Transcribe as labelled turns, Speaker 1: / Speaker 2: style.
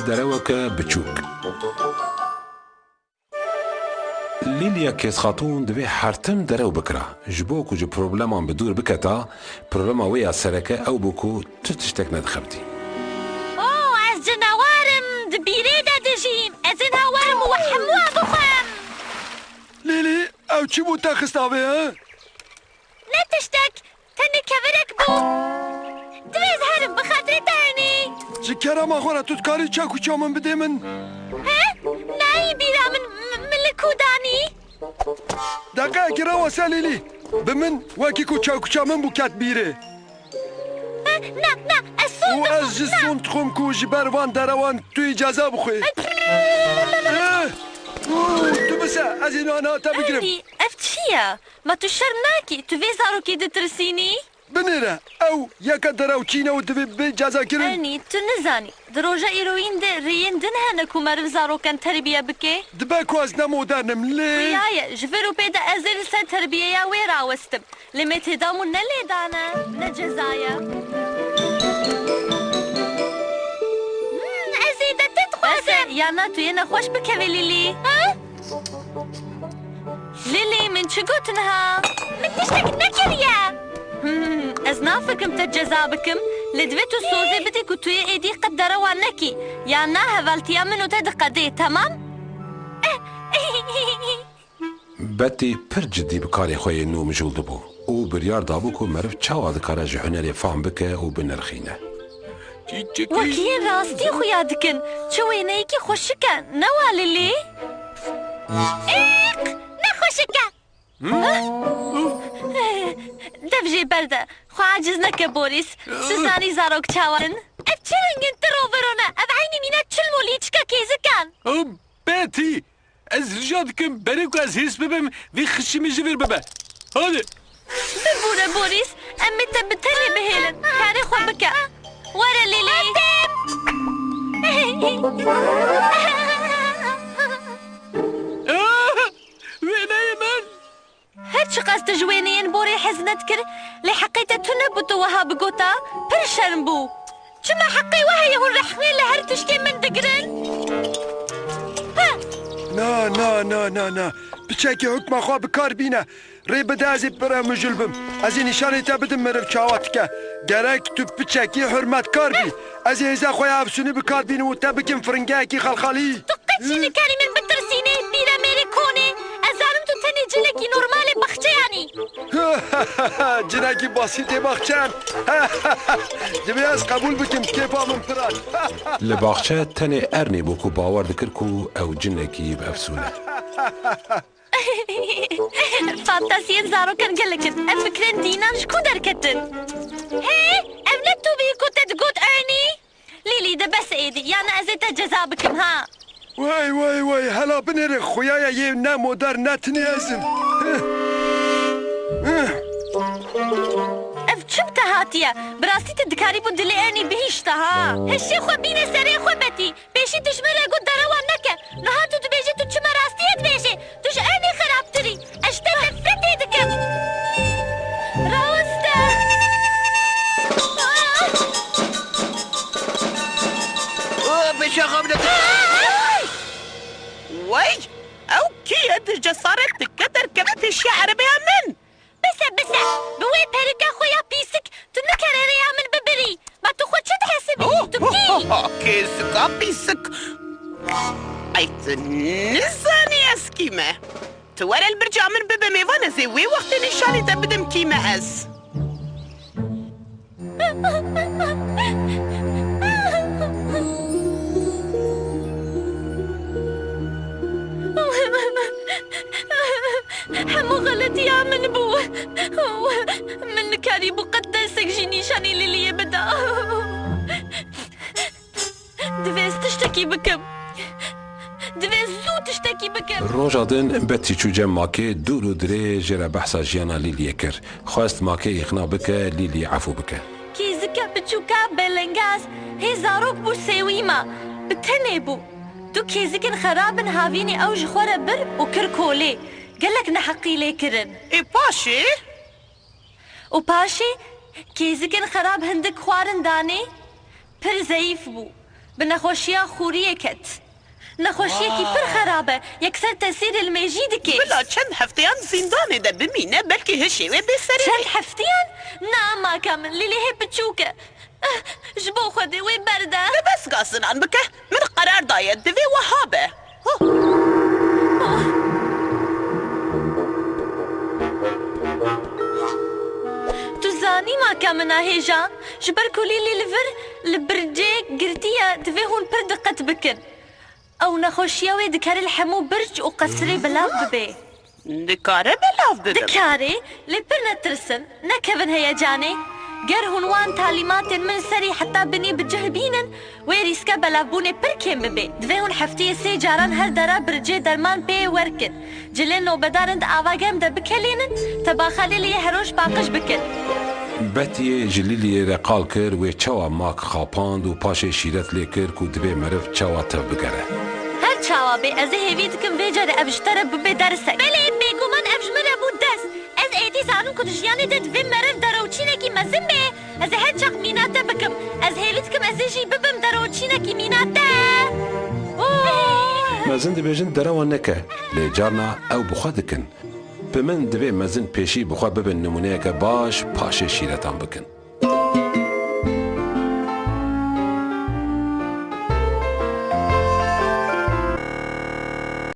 Speaker 1: دەرەوەکە بچووک. لیلیا کێس خاتوون دەبێ حرتم دەرەو بکرا ji bo ku ji probleman bi dûr biketa problema wê ya sereke ew bû ku tu tiştek nedixebitî.
Speaker 2: Ez cinawarım di bîrê de dijîm. Ez ê nawerim û hemû bixwem.
Speaker 3: Lîlî ew çi bû te xist avê he?
Speaker 2: Ne tiştek, tenê kevirek bû. Divê ez herim bi xetirê te henî.
Speaker 3: Ji kerema xwe re tu dikarî çek û çaw min bidê min?
Speaker 2: He? Nayê bîra min li ku danî?
Speaker 3: Deqeyekî rewese Lîlî. Bi min wekî ku çawkûça min bû ket bîrê.
Speaker 2: Na, ez son
Speaker 3: û ez ji son dixwim ku ji ber van derewan tu îceze bixwî. Tu bise ez ê nana te bigirim.
Speaker 2: Erî, ev çi ye? Ma tu şerm nakî? Tu vê zarokê ditirsînî?
Speaker 3: Binêre ew yeke derew çîne û divê bê cezakirin.
Speaker 2: Erî, tu nizanî. Di roja îroyîn de rêyên din hene ku meriv zarokan terbiye bike?
Speaker 3: Dibe ku ez ne modernim lê.
Speaker 2: Yaye, ji vir û pê de ez ê li ser terbiyeya wê rawestim. Lê me têda mû ne lêdane, ne cezaya. Ez ê de te dixwazim. Yana tu yê nexweş bikeve Lîlî. Lîlî, min çi gotin ha? Min tiştek nekiriye. Ez nafikim te ceza bikim. Lê divê tu sozê bidî ku tu yê êdî qet derewan nekî. Yana hevaltiya min û te diqedê, temam?
Speaker 1: Betî pir ciddî bi karê xwe yê nû mijûl dibû û biryar dabû ku meriv çawa dikare ji hunerê fam bike û binirxîne.
Speaker 2: Wekiyên rastî xuya dikin. Çi wêneyekî xweşik e, ne wa Lîlî? Ne xweşik e? Dev jê berde. Xwe aciz neke Boris. Tu zanî zarok çawan. Ev çi rengên te roverone? Ev eynî mîne çil û lîçika kêzikan.
Speaker 4: Betî, ez rica dikim berê ku ez hês bibim vê xişimê ji vir bibe. Hadi.
Speaker 2: Bibûre Boris. Em ê te bi tenê bihêlin. Karê xwe bike. Were Lîlî.
Speaker 4: Wêneyê min.
Speaker 2: Her çi qas tu ji wêneyên borê hez nedikir, lê heqê te tu nebû tu wiha bigota, pir şerm bû. Çima heqê we heye hûn rehmê li her tiştê min digirin?
Speaker 3: Na. Biçekî hukma xwe bikar bîne. Rê bide ez ê pir mijûl bim. Ez ê nîşanê te bidim meriv çawa dike. Gerek tu biçekî hurmetkar bî. Ez ê hêza xwe ya efsûnî bikar bînim û te bikim firingeyekî xelxelî.
Speaker 2: Tu qet jî nikarî min bitirsînê bîra mêrê konê. Ez zanim tu tenê cilekî normalê baxçeyanî.
Speaker 3: Cinekî basîtê baxçen. Divê ez qebûl bikim kêfa min piran.
Speaker 1: Li baxçe tenê ernê bû ku bawer dikir ku ew cinekî bi efsûne.
Speaker 2: Fantasiyên zarokan gelekin. Em fikrên dînan ji ku derketin? Hey, ev ne tu bî ku te digot ernî? Lîlî de bes êdî. Yani ez ê te ceza bikim ha.
Speaker 3: Wey hela binêre xuyaya yê ne modern ne tinê ezim.
Speaker 2: Ev çim te hatiye? Bi rastî te dikarî bû dilê ernî bihîşte ha. Hişê xwe bîne serê xwe betî. Pêşî tu ji min re got derewan neke. Niha tu dibêjî tu çima rastiyê dibêjî. Tu ji ernê xerabtirî. Ez te nefretê dikim. Raweste.
Speaker 5: بشغم لك وي او كي هاد الجسارة تقدر كبت الشعر بها من
Speaker 2: Bise بوي perika خويا بيسك tu nikerere min bibirî. Ma tu xwe çi dihesibî? Tu kî?
Speaker 5: كيسك بيسك ايت نزاني اسكيمة تورا البرجع من بابا ميفانا زي وي وقت نشاني تبدم كيما از
Speaker 2: همو غلطية من بو من كاري بقدسك جي نيشاني ليلي بدا دفيز تشتكي بكم دفيز زو تشتكي بكم
Speaker 1: Roja din betî çû cem makê dûr û dirê ji re behsa jiyana Lîliyê kir. Xwest makê îxna bike Lîlî efû bike.
Speaker 2: Kêzika biçûka belengaz hê zarok bû sêwîma bi tenê bû. Du kêzikên xerabin havînê ew ji xwe re bir û kir kolê. Gelek neheqî lê kirin.
Speaker 5: اي باشي
Speaker 2: û paşê kêzikên xerab hindik xwarin danê pir zeyîf bû. bi nexweşiya xûriyê ket. Nexweşiyekî pir xerab e, yekser tesîrê li mêjî dike.
Speaker 5: Bila çend hefteyan zindanê de bimîne belkî hişê wê bêserê
Speaker 2: Çend heftiyan? Na maka min lîlê hê biçûk e. Ji bo Xwedê wê berde.
Speaker 5: bes gasinan bike min qerar daye divê wiha be.
Speaker 2: Tu zanî maka min a hêja ji ber ku lîlê li vir li bircê girtiye divê hûn pir diqet bikin. Ew nexweşiya wê dikare li hemû birc û qesirê belav bibe.
Speaker 5: Dikare belav bidim.
Speaker 2: Dikare lê pir netirsin, nekevin heyecanê. Ger hûn wan talîmatên min serî heta binî bi cih bînin, wê rîska belavbûnê pir kêm bibe. Divê hûn hefteyê sê caran her dera bircê derman pê werkin. Cilên nobedarin di avagem de bikelînin, tebaxalê lê her roj paqij bikin.
Speaker 1: Betiyê ji Lîliyê re qal kir wê çawa mak xapand û paşê şîret lê kir ku divê meriv çawa tev bigere.
Speaker 2: Her çawa bê ez ê hêvî dikim vê care ev ji te re bibe dersek. Belê bêguman ev ji min re bû dest. Ez êdî zanim ku di jiyanê de divê meriv derewçînekî mezin bê. Ez ê her çaq mîna te bikim. Ez hêvî dikim ez ê jî bibim derewçînekî mîna te.
Speaker 1: Mezin dibêjin derewa neke, lê carna ew bi xwe dikin. Bi min divê mezin pêşî bi xwe bibin nimûneyeke baş paşê şîretan bikin.